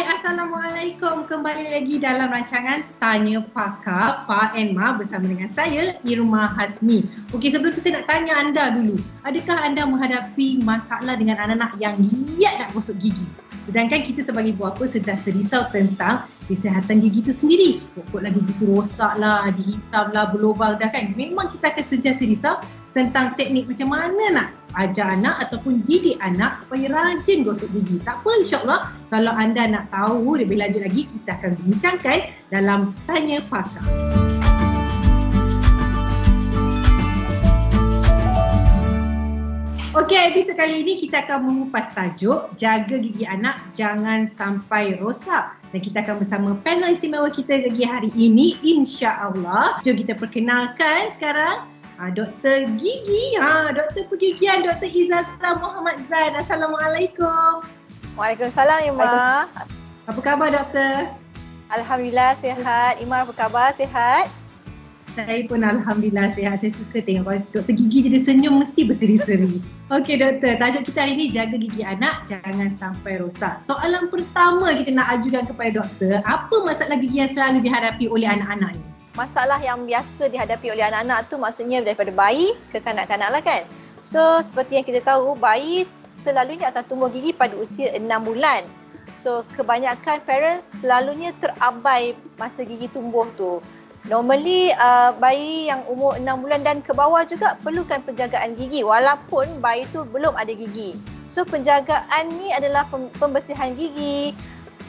Hai, Assalamualaikum. Kembali lagi dalam rancangan Tanya Pakar Pak Enma bersama dengan saya, Irma Hazmi. Okey, sebelum tu saya nak tanya anda dulu. Adakah anda menghadapi masalah dengan anak-anak yang liat nak gosok gigi? Sedangkan kita sebagai bapa sedang serisau tentang kesihatan gigi itu sendiri. Pokoklah gigi itu rosak lah, dihitam lah, berlubang dah kan. Memang kita akan sentiasa risau tentang teknik macam mana nak ajar anak ataupun didik anak supaya rajin gosok gigi. Tak apa, insyaAllah kalau anda nak tahu lebih lanjut lagi, kita akan bincangkan dalam Tanya Pakar. Okey, episod kali ini kita akan mengupas tajuk Jaga Gigi Anak Jangan Sampai Rosak. Dan kita akan bersama panel istimewa kita lagi hari ini, insya-Allah. Jom kita perkenalkan sekarang Dr. Gigi, Dr. Pergigian, Dr. Izzazah Muhammad Zain. Assalamualaikum. Waalaikumsalam, Ima. Apa khabar, Doktor? Alhamdulillah sihat. Ima, apa khabar? Sihat? Saya pun Alhamdulillah sihat. Saya suka tengok kalau Dr. Gigi jadi senyum mesti berseri-seri. Okey, Doktor. Tajuk kita hari ini Jaga Gigi Anak Jangan Sampai Rosak. Soalan pertama kita nak ajukan kepada Doktor, apa masalah gigi yang selalu dihadapi oleh anak-anak ni? Masalah yang biasa dihadapi oleh anak-anak tu maksudnya daripada bayi ke kanak-kanak lah kan. So seperti yang kita tahu, bayi selalunya akan tumbuh gigi pada usia 6 bulan. So kebanyakan parents selalunya terabai masa gigi tumbuh tu. Normally bayi yang umur 6 bulan dan ke bawah juga perlukan penjagaan gigi walaupun bayi tu belum ada gigi. So penjagaan ni adalah pembersihan gigi,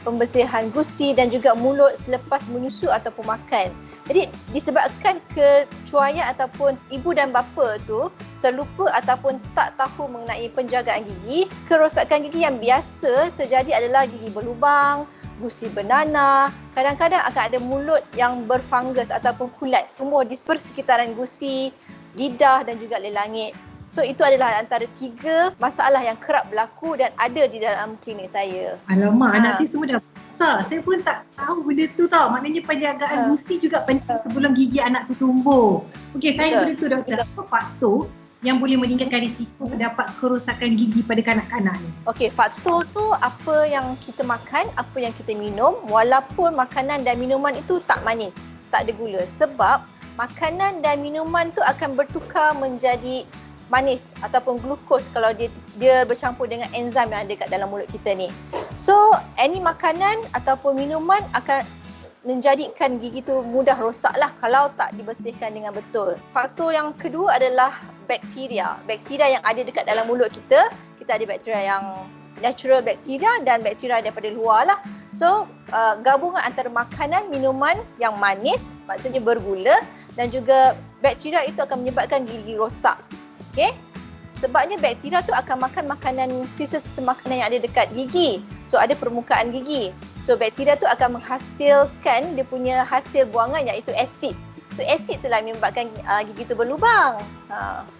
pembersihan gusi dan juga mulut selepas menyusu ataupun makan. Jadi disebabkan kecuaian ataupun ibu dan bapa tu terlupa ataupun tak tahu mengenai penjagaan gigi, kerosakan gigi yang biasa terjadi adalah gigi berlubang, gusi bernanah, kadang-kadang akan ada mulut yang berfungus ataupun kulat tumbuh di persekitaran gusi, lidah dan juga lelangit. So itu adalah antara 3 masalah yang kerap berlaku dan ada di dalam klinik saya. Alamak, anak saya semua dah besar. Saya pun tak tahu benda tu tau. Maknanya penjagaan gusi juga penting sebelum gigi anak tu tumbuh. Okey, saya benda tu Doktor. Apa faktor yang boleh meningkatkan risiko mendapat kerosakan gigi pada kanak-kanak ni? Okey, faktor tu apa yang kita makan, apa yang kita minum, walaupun makanan dan minuman itu tak manis, tak ada gula. Sebab makanan dan minuman tu akan bertukar menjadi manis ataupun glukos kalau dia bercampur dengan enzim yang ada kat dalam mulut kita ni. So, any makanan ataupun minuman akan menjadikan gigi tu mudah rosak lah kalau tak dibersihkan dengan betul. Faktor yang kedua adalah bakteria. Bakteria yang ada dekat dalam mulut kita. Kita ada bakteria yang natural bakteria dan bakteria daripada luar lah. So, gabungan antara makanan, minuman yang manis, maksudnya bergula, dan juga bakteria itu akan menyebabkan gigi rosak. Okey? Sebabnya bakteria tu akan makan makanan, sisa-sisa makanan yang ada dekat gigi. So ada permukaan gigi. So bakteria tu akan menghasilkan dia punya hasil buangan iaitu asid. So asid tu lah menyebabkan gigi tu berlubang.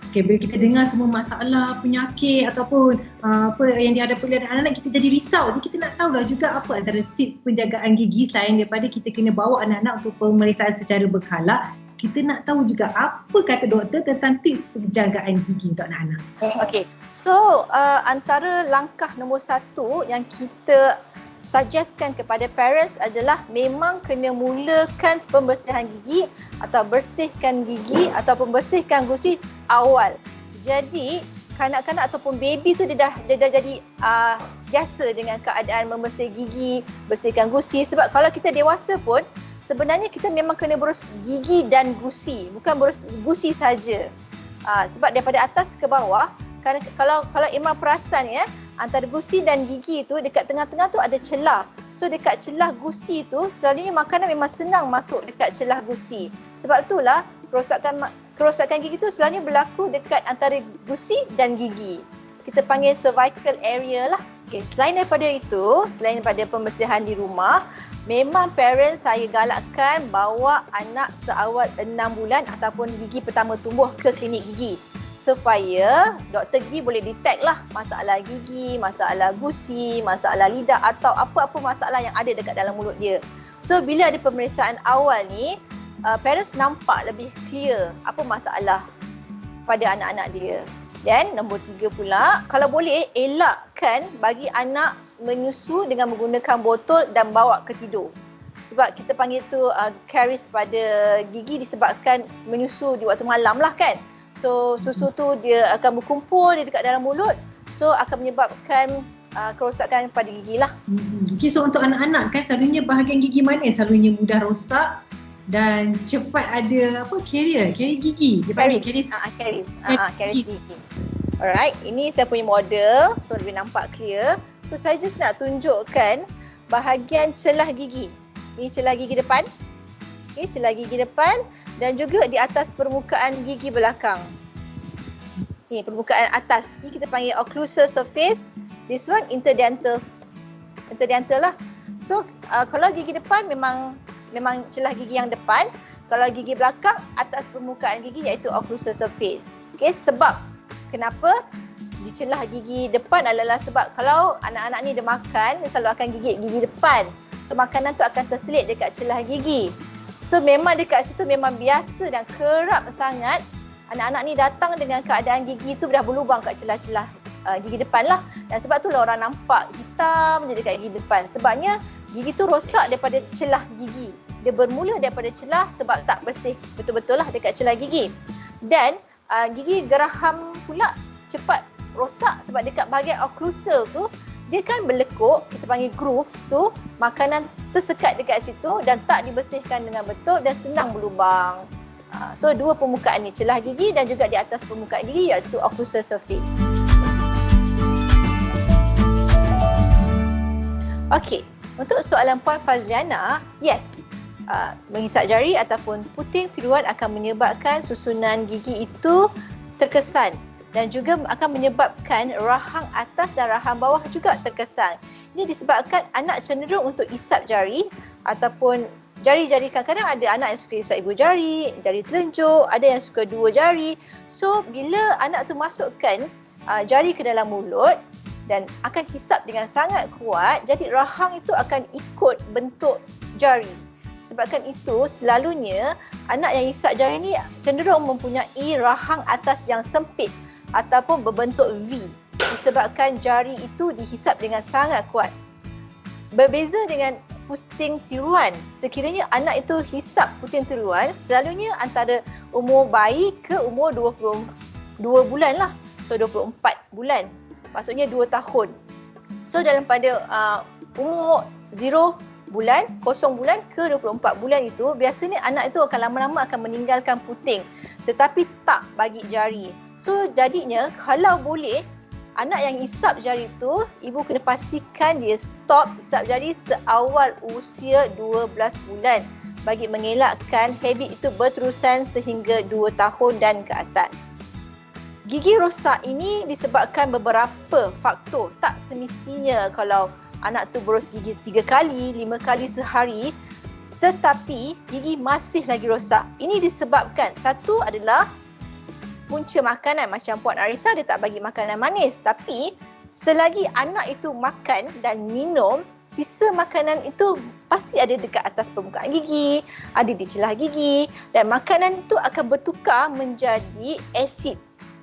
Okey, bila kita dengar semua masalah penyakit ataupun apa yang dihadapi oleh anak-anak, kita jadi risau. Jadi kita nak tahulah juga apa antara tips penjagaan gigi selain daripada kita kena bawa anak-anak untuk pemeriksaan secara berkala. Kita nak tahu juga apa kata doktor tentang tips penjagaan gigi untuk anak-anak. Okey, so antara langkah nombor 1 yang kita suggestkan kepada parents adalah memang kena mulakan pembersihan gigi atau bersihkan gigi atau pembersihkan gusi awal. Jadi kanak-kanak ataupun baby tu dia dah jadi biasa dengan keadaan membersih gigi, bersihkan gusi. Sebab kalau kita dewasa pun sebenarnya kita memang kena berus gigi dan gusi, bukan berus gusi saja. Sebab daripada atas ke bawah, kalau Irma perasan ya, antara gusi dan gigi tu dekat tengah-tengah tu ada celah. So dekat celah gusi tu selalunya makanan memang senang masuk dekat celah gusi. Sebab itulah kerosakan gigi tu selalunya berlaku dekat antara gusi dan gigi. Kita panggil cervical area lah. Okay, selain daripada pembersihan di rumah, memang parents saya galakkan bawa anak seawal 6 bulan ataupun gigi pertama tumbuh ke klinik gigi supaya doktor gigi boleh detect lah masalah gigi, masalah gusi, masalah lidah atau apa-apa masalah yang ada dekat dalam mulut dia. So bila ada pemeriksaan awal ni, parents nampak lebih clear apa masalah pada anak-anak dia. Dan nombor 3 pula, kalau boleh elakkan bagi anak menyusu dengan menggunakan botol dan bawa ke tidur. Sebab kita panggil tu caries pada gigi disebabkan menyusu di waktu malam lah kan. So susu tu dia akan berkumpul di dekat dalam mulut. So akan menyebabkan kerosakan pada gigi lah. Okay, so untuk anak-anak kan selalunya bahagian gigi mana yang selalunya mudah rosak dan cepat ada caries gigi. Dia panggil Caries gigi. Alright, ini saya punya model, so lebih nampak clear. So saya just nak tunjukkan bahagian celah gigi. Ini celah gigi depan. Okay, celah gigi depan dan juga di atas permukaan gigi belakang. Ni permukaan atas. Ni kita panggil occlusal surface. This one interdental lah. So kalau gigi depan memang celah gigi yang depan. Kalau gigi belakang atas permukaan gigi iaitu occlusal surface. Okay, sebab kenapa di celah gigi depan adalah sebab kalau anak-anak ni dia makan, dia selalu akan gigit gigi depan. So makanan tu akan terselit dekat celah gigi. So memang dekat situ memang biasa dan kerap sangat anak-anak ni datang dengan keadaan gigi tu dah berlubang kat celah-celah gigi depan lah. Dan sebab tu lah orang nampak hitam je dekat gigi depan. Sebabnya gigi tu rosak daripada celah gigi. Dia bermula daripada celah sebab tak bersih betul-betul lah dekat celah gigi. Dan gigi geraham pula cepat rosak sebab dekat bahagian occlusal tu dia kan berlekuk, kita panggil groove tu, makanan tersekat dekat situ dan tak dibersihkan dengan betul dan senang berlubang. So dua permukaan ni, celah gigi dan juga di atas permukaan gigi iaitu occlusal surface. Okey, untuk soalan Puan Fazliana, yes. Mengisak jari ataupun puting tiruan akan menyebabkan susunan gigi itu terkesan dan juga akan menyebabkan rahang atas dan rahang bawah juga terkesan. Ini disebabkan anak cenderung untuk isap jari ataupun jari-jari. Kadang-kadang ada anak yang suka isap ibu jari, jari telunjuk, ada yang suka dua jari. So bila anak tu masukkan jari ke dalam mulut dan akan hisap dengan sangat kuat, jadi rahang itu akan ikut bentuk jari. Sebabkan itu selalunya anak yang isap jari ni cenderung mempunyai rahang atas yang sempit ataupun berbentuk V disebabkan jari itu dihisap dengan sangat kuat. Berbeza dengan puting tiruan, sekiranya anak itu hisap puting tiruan selalunya antara umur bayi ke umur 22 bulan lah. So 24 bulan, maksudnya 2 tahun. So dalam pada umur 0 bulan, 0 bulan ke 24 bulan itu biasanya anak itu akan lama-lama akan meninggalkan puting tetapi tak bagi jari. So jadinya kalau boleh anak yang isap jari tu, ibu kena pastikan dia stop isap jari seawal usia 12 bulan bagi mengelakkan habit itu berterusan sehingga 2 tahun dan ke atas. Gigi rosak ini disebabkan beberapa faktor. Tak semestinya kalau anak tu boros gigi 3 kali, 5 kali sehari tetapi gigi masih lagi rosak. Ini disebabkan satu adalah punca makanan. Macam Puan Arisa dia tak bagi makanan manis, tapi selagi anak itu makan dan minum, sisa makanan itu pasti ada dekat atas permukaan gigi, ada di celah gigi dan makanan itu akan bertukar menjadi asid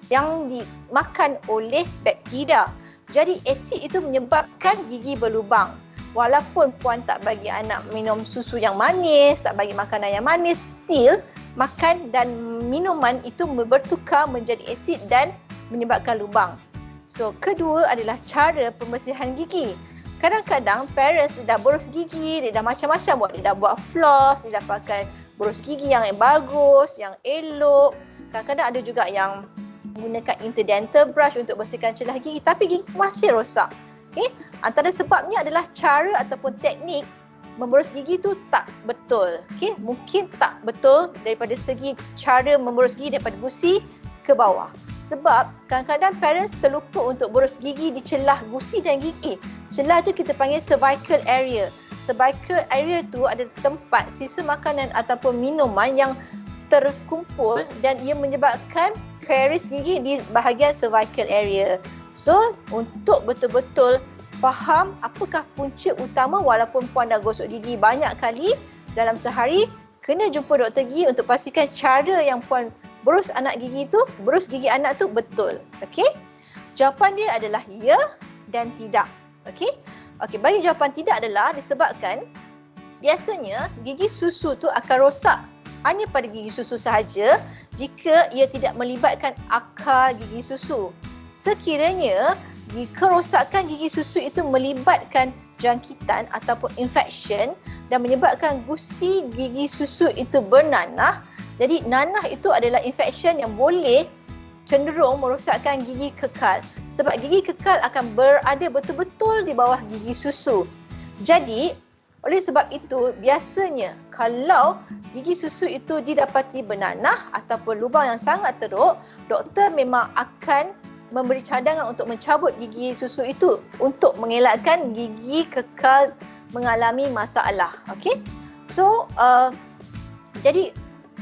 yang dimakan oleh bakteria. Jadi asid itu menyebabkan gigi berlubang. Walaupun Puan tak bagi anak minum susu yang manis, tak bagi makanan yang manis, still makan dan minuman itu bertukar menjadi asid dan menyebabkan lubang. So, kedua adalah cara pembersihan gigi. Kadang-kadang parents dah boros gigi, dia dah macam-macam buat. Dia dah buat floss, dia dah pakai boros gigi yang bagus, yang elok. Kadang-kadang ada juga yang menggunakan interdental brush untuk bersihkan celah gigi tapi gigi masih rosak. Okay? Antara sebabnya adalah cara ataupun teknik memboros gigi tu tak betul. Okay? Mungkin tak betul daripada segi cara memboros gigi daripada gusi ke bawah. Sebab kadang-kadang parents terlupa untuk boros gigi di celah gusi dan gigi. Celah tu kita panggil cervical area. Cervical area tu ada tempat sisa makanan ataupun minuman yang terkumpul dan ia menyebabkan caries gigi di bahagian cervical area. So, untuk betul-betul faham apakah punca utama walaupun Puan dah gosok gigi banyak kali dalam sehari, kena jumpa doktor gigi untuk pastikan cara yang Puan berus gigi anak tu betul. Okey? Jawapan dia adalah ya dan tidak. Okey? Okey, bagi jawapan tidak adalah disebabkan biasanya gigi susu tu akan rosak hanya pada gigi susu sahaja jika ia tidak melibatkan akar gigi susu. Sekiranya kerosakan gigi susu itu melibatkan jangkitan ataupun infection dan menyebabkan gusi gigi susu itu bernanah. Jadi nanah itu adalah infection yang boleh cenderung merosakkan gigi kekal. Sebab gigi kekal akan berada betul-betul di bawah gigi susu. Jadi, oleh sebab itu biasanya kalau gigi susu itu didapati bernanah ataupun lubang yang sangat teruk, doktor memang akan memberi cadangan untuk mencabut gigi susu itu untuk mengelakkan gigi kekal mengalami masalah. Okey? So, jadi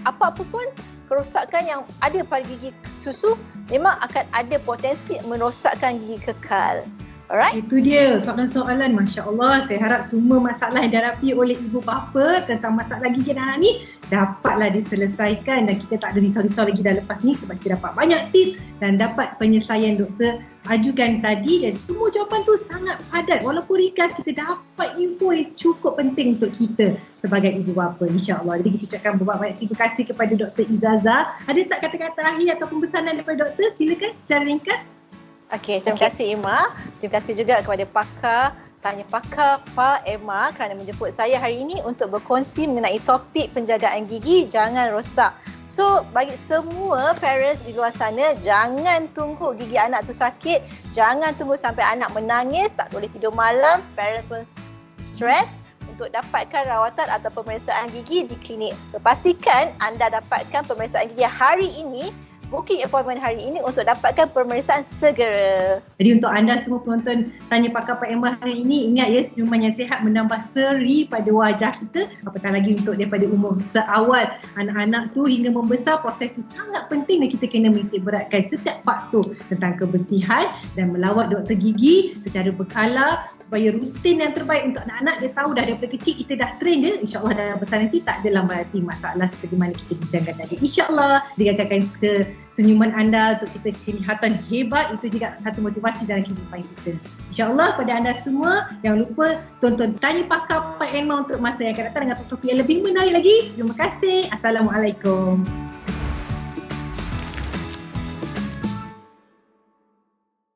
apa-apa pun kerosakan yang ada pada gigi susu memang akan ada potensi merosakkan gigi kekal. Alright? Itu dia soalan-soalan, Masya Allah. Saya harap semua masalah yang dihadapi oleh ibu bapa tentang masalah gigi anak ni dapatlah diselesaikan dan kita tak ada risau-risau lagi dah lepas ni sebab kita dapat banyak tips dan dapat penyelesaian doktor ajukan tadi dan semua jawapan tu sangat padat. Walaupun ringkas, kita dapat info yang cukup penting untuk kita sebagai ibu bapa, insya-Allah. Jadi kita ucapkan banyak terima kasih kepada Dr. Izzazah. Ada tak kata-kata akhir ataupun pesanan daripada doktor? Silakan secara ringkas. Okey, terima kasih Emma. Terima kasih juga kepada pakar Tanya Pakar Pak Emma kerana menjemput saya hari ini untuk berkongsi mengenai topik penjagaan gigi jangan rosak. So, bagi semua parents di luar sana, jangan tunggu gigi anak tu sakit, jangan tunggu sampai anak menangis, tak boleh tidur malam, parents pun stres untuk dapatkan rawatan atau pemeriksaan gigi di klinik. So, pastikan anda dapatkan pemeriksaan gigi hari ini, booking appointment hari ini untuk dapatkan pemeriksaan segera. Jadi untuk anda semua penonton Tanya Pakar Pak Emma hari ini, ingat ya, senyuman yang sihat menambah seri pada wajah kita. Apatah lagi untuk daripada umur seawal anak-anak tu hingga membesar, proses tu sangat penting dan kita kena menitik beratkan setiap faktor tentang kebersihan dan melawat doktor gigi secara berkala supaya rutin yang terbaik untuk anak-anak. Dia tahu dah daripada kecil kita dah train dia, insyaAllah dalam besar nanti tak adalah berarti masalah seperti mana kita bincangkan tadi. InsyaAllah dia akan senyuman anda untuk kita kelihatan hebat, itu juga satu motivasi dalam kehidupan kita. InsyaAllah pada anda semua, jangan lupa tonton Tanya Pakar Pak Emma untuk masa yang akan datang dengan topik yang lebih menarik lagi. Terima kasih. Assalamualaikum.